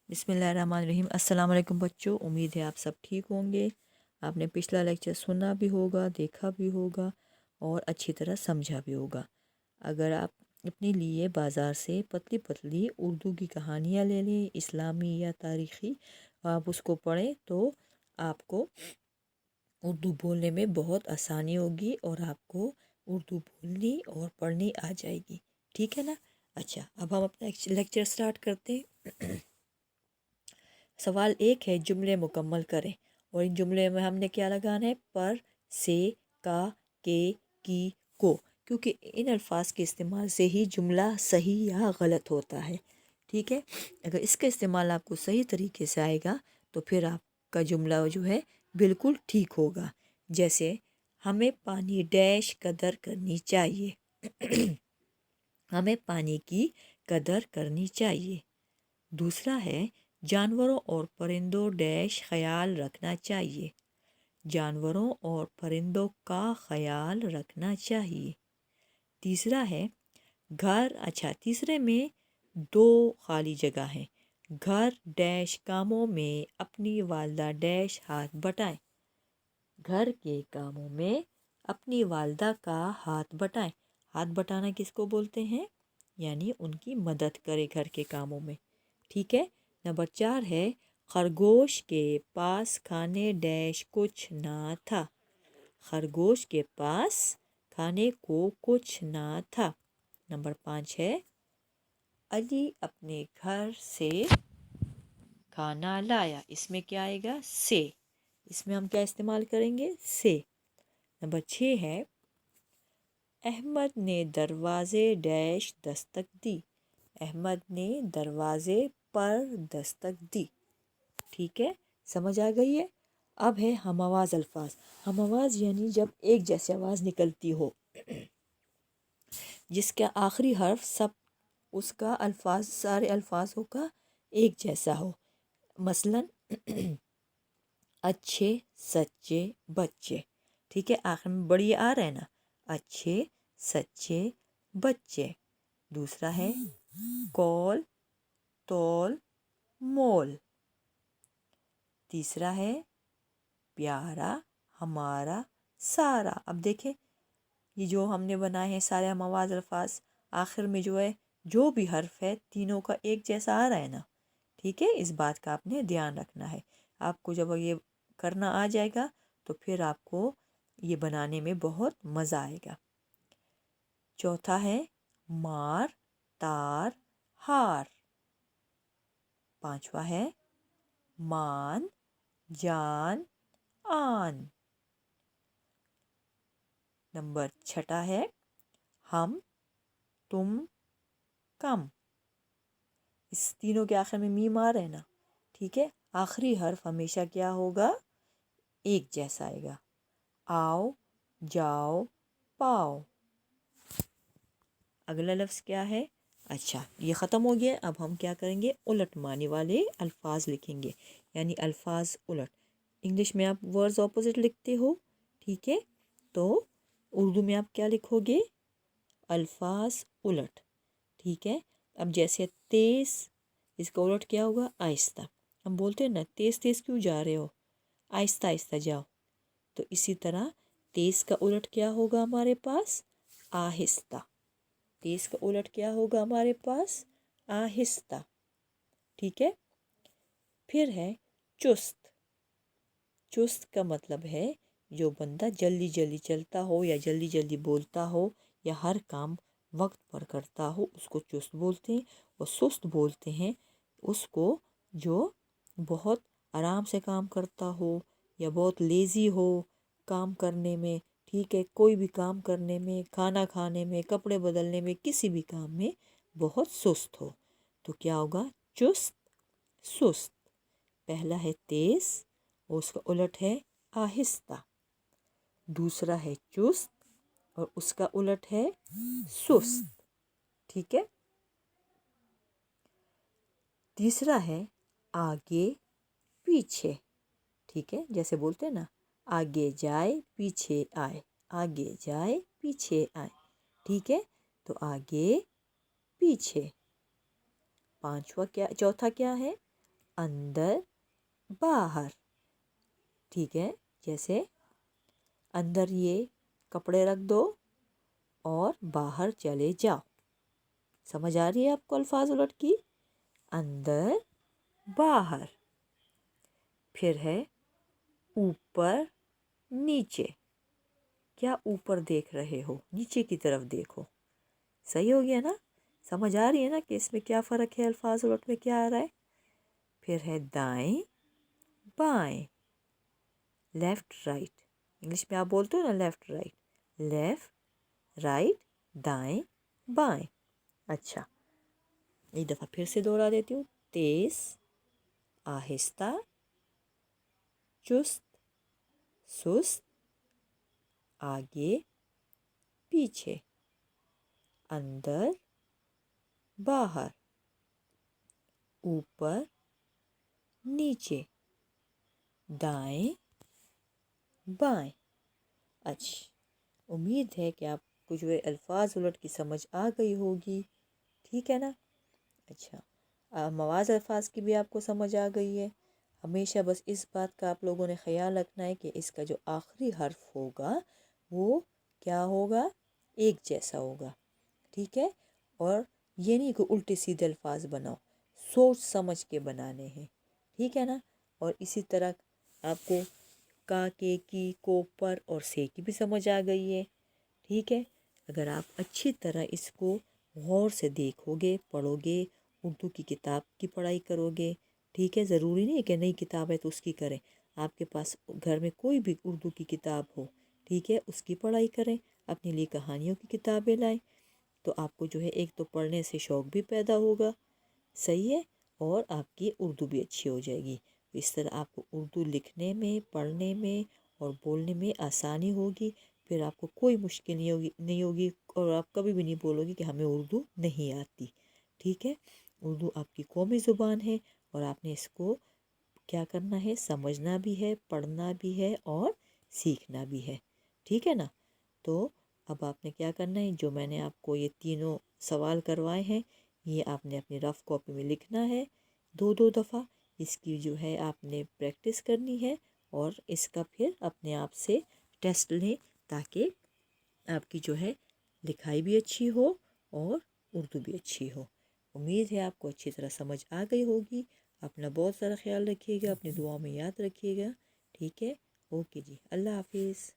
बिस्मिल्लाहिर्रहमानिर्रहीम। अस्सलाम वालेकुम बच्चों, उम्मीद है आप सब ठीक होंगे। आपने पिछला लेक्चर सुना भी होगा, देखा भी होगा और अच्छी तरह समझा भी होगा। अगर आप अपने लिए बाज़ार से पतली पतली उर्दू की कहानियाँ ले लें, इस्लामी या तारीख़ी, आप उसको पढ़ें तो आपको उर्दू बोलने में बहुत आसानी होगी और आपको उर्दू बोलनी और पढ़नी आ जाएगी। ठीक है ना। अच्छा, अब हम अपना लेक्चर स्टार्ट करते हैं। सवाल एक है, जुमले मुकम्मल करें। और इन जुमले में हमने क्या लगाना है? पर, से, का, के, की, को, क्योंकि इन अल्फाज के इस्तेमाल से ही जुमला सही या गलत होता है। ठीक है। अगर इसका इस्तेमाल आपको सही तरीके से आएगा तो फिर आपका जुमला जो है बिल्कुल ठीक होगा। जैसे, हमें पानी डैश कदर करनी चाहिए। हमें पानी की कदर करनी चाहिए। दूसरा है, जानवरों और परिंदों डैश ख्याल रखना चाहिए। जानवरों और परिंदों का ख्याल रखना चाहिए। तीसरा है, तीसरे में दो खाली जगह हैं। घर डैश कामों में अपनी वालदा डैश हाथ बटाएं। घर के कामों में अपनी वालदा का हाथ बटाएं। हाथ बटाना किसको बोलते हैं? यानी उनकी मदद करे घर के कामों में। ठीक है। नंबर 4 है, खरगोश के पास खाने डैश कुछ ना था। खरगोश के पास खाने को कुछ ना था। नंबर 5 है, अली अपने घर से खाना लाया। इसमें क्या आएगा? से। इसमें हम क्या इस्तेमाल करेंगे? से। नंबर 6 है, अहमद ने दरवाजे डैश दस्तक दी। अहमद ने दरवाजे पर दस्तक दी। ठीक है, समझ आ गई है। अब है हम आवाज़ अल्फाज। हम आवाज़ यानी जब एक जैसी आवाज़ निकलती हो, जिसका आखिरी हर्फ सब उसका अल्फाज सारे अल्फाजों का एक जैसा हो। मसलन अच्छे, सच्चे, बच्चे। ठीक है, आखिर में बड़ी आ रहा है ना। अच्छे, सच्चे, बच्चे। दूसरा है, कौल, तौल, मोल। तीसरा है, प्यारा, हमारा, सारा। अब देखें, ये जो हमने बनाए हैं सारे हम आवाज़ अल्फाज, आखिर में जो है जो भी हर्फ है तीनों का एक जैसा आ रहा है ना। ठीक है, इस बात का आपने ध्यान रखना है। आपको जब ये करना आ जाएगा तो फिर आपको ये बनाने में बहुत मज़ा आएगा। चौथा है, मार, तार, हार। पांचवा है, मान, जान, आन। नंबर 6 है, हम, तुम, कम। इस तीनों के आखिर में मीम आ रहा है ना। ठीक है, आखिरी हर्फ हमेशा क्या होगा? एक जैसा आएगा। आओ, जाओ, पाओ। अगला लफ्ज़ क्या है? अच्छा, ये ख़त्म हो गया। अब हम क्या करेंगे? उलट माने वाले अल्फाज लिखेंगे, यानी अल्फाज उलट। इंग्लिश में आप वर्ड्स ऑपोजिट लिखते हो, ठीक है, तो उर्दू में आप क्या लिखोगे? अल्फाज उलट। ठीक है। अब जैसे तेज़, इसका उलट क्या होगा? आहिस्ता। हम बोलते हैं ना, तेज़ तेज़ क्यों जा रहे हो, आहिस्ता आहिस्ता जाओ। तो इसी तरह तेज़ का उलट क्या होगा हमारे पास? आहिस्ता। तेज़ का उलट क्या होगा हमारे पास? आहिस्ता। ठीक है। फिर है चुस्त। चुस्त का मतलब है जो बंदा जल्दी जल्दी चलता हो या जल्दी जल्दी बोलता हो या हर काम वक्त पर करता हो, उसको चुस्त बोलते हैं। और सुस्त बोलते हैं उसको जो बहुत आराम से काम करता हो या बहुत लेज़ी हो काम करने में। ठीक है, कोई भी काम करने में, खाना खाने में, कपड़े बदलने में, किसी भी काम में बहुत सुस्त हो, तो क्या होगा? चुस्त, सुस्त। पहला है तेज़ और उसका उलट है आहिस्ता। दूसरा है चुस्त और उसका उलट है सुस्त। ठीक है। तीसरा है आगे, पीछे। ठीक है, जैसे बोलते हैं ना, आगे जाए पीछे आए, आगे जाए पीछे आए। ठीक है, तो आगे, पीछे। चौथा क्या है? اندر باہر. ٹھیک ہے, جیسے اندر یہ کپڑے رکھ دو اور باہر چلے جاؤ. سمجھ آ رہی ہے آپ کو الفاظ الٹ کی؟ اندر باہر. پھر ہے اوپر نیچے. کیا اوپر دیکھ رہے ہو؟ نیچے کی طرف دیکھو. صحیح ہو گیا نا؟ سمجھ آ رہی ہے نا کہ اس میں کیا فرق ہے، الفاظ الٹ میں کیا آ رہا ہے؟ پھر ہے دائیں بائیں، لیفٹ رائٹ. انگلش میں آپ بولتے ہو نا لیفٹ رائٹ، لیفٹ رائٹ، دائیں بائیں. اچھا ایک دفعہ پھر سے دوہرا دیتی ہوں. تیز، آہستہ، چست، سست، آگے پیچھے، اندر باہر، اوپر نیچے، دائیں بائیں. اچھا امید ہے کہ آپ کو جو ہے الفاظ الٹ کی سمجھ آ گئی ہوگی. ٹھیک ہے نا؟ اچھا مواز الفاظ کی بھی آپ کو سمجھ آ گئی ہے. ہمیشہ بس اس بات کا آپ لوگوں نے خیال رکھنا ہے کہ اس کا جو آخری حرف ہوگا وہ کیا ہوگا؟ ایک جیسا ہوگا. ٹھیک ہے؟ اور یہ نہیں کہ الٹے سیدھے الفاظ بناؤ، سوچ سمجھ کے بنانے ہیں. ٹھیک ہے نا؟ اور اسی طرح آپ کو کا، کے، کی، کو، پر اور سے کی بھی سمجھ آ گئی ہے. ٹھیک ہے؟ اگر آپ اچھی طرح اس کو غور سے دیکھو گے، پڑھو گے، اردو کی کتاب کی پڑھائی کرو گے. ٹھیک ہے؟ ضروری نہیں ہے کہ نئی کتاب ہے تو اس کی کریں. آپ کے پاس گھر میں کوئی بھی اردو کی کتاب ہو، ٹھیک ہے، اس کی پڑھائی کریں. اپنے لیے کہانیوں کی کتابیں لائیں تو آپ کو جو ہے ایک تو پڑھنے سے شوق بھی پیدا ہوگا. صحیح ہے؟ اور آپ کی اردو بھی اچھی ہو جائے گی. اس طرح آپ کو اردو لکھنے میں، پڑھنے میں اور بولنے میں آسانی ہوگی. پھر آپ کو کوئی مشکل نہیں ہوگی اور آپ کبھی بھی نہیں بولو گی کہ ہمیں اردو نہیں آتی. ٹھیک ہے؟ اردو آپ کی قومی زبان ہے اور آپ نے اس کو کیا کرنا ہے؟ سمجھنا بھی ہے، پڑھنا بھی ہے اور سیکھنا بھی ہے. ٹھیک ہے نا؟ تو اب آپ نے کیا کرنا ہے، جو میں نے آپ کو یہ تینوں سوال کروائے ہیں یہ آپ نے اپنی رف کاپی میں لکھنا ہے 2 دفعہ. اس کی جو ہے آپ نے پریکٹس کرنی ہے اور اس کا پھر اپنے آپ سے ٹیسٹ لیں تاکہ آپ کی جو ہے لکھائی بھی اچھی ہو اور اردو بھی اچھی ہو. امید ہے آپ کو اچھی طرح سمجھ آ گئی ہوگی. اپنا بہت سارا خیال رکھیے گا، اپنی دعاؤں میں یاد رکھیے گا. ٹھیک ہے؟ اوکے جی، اللہ حافظ.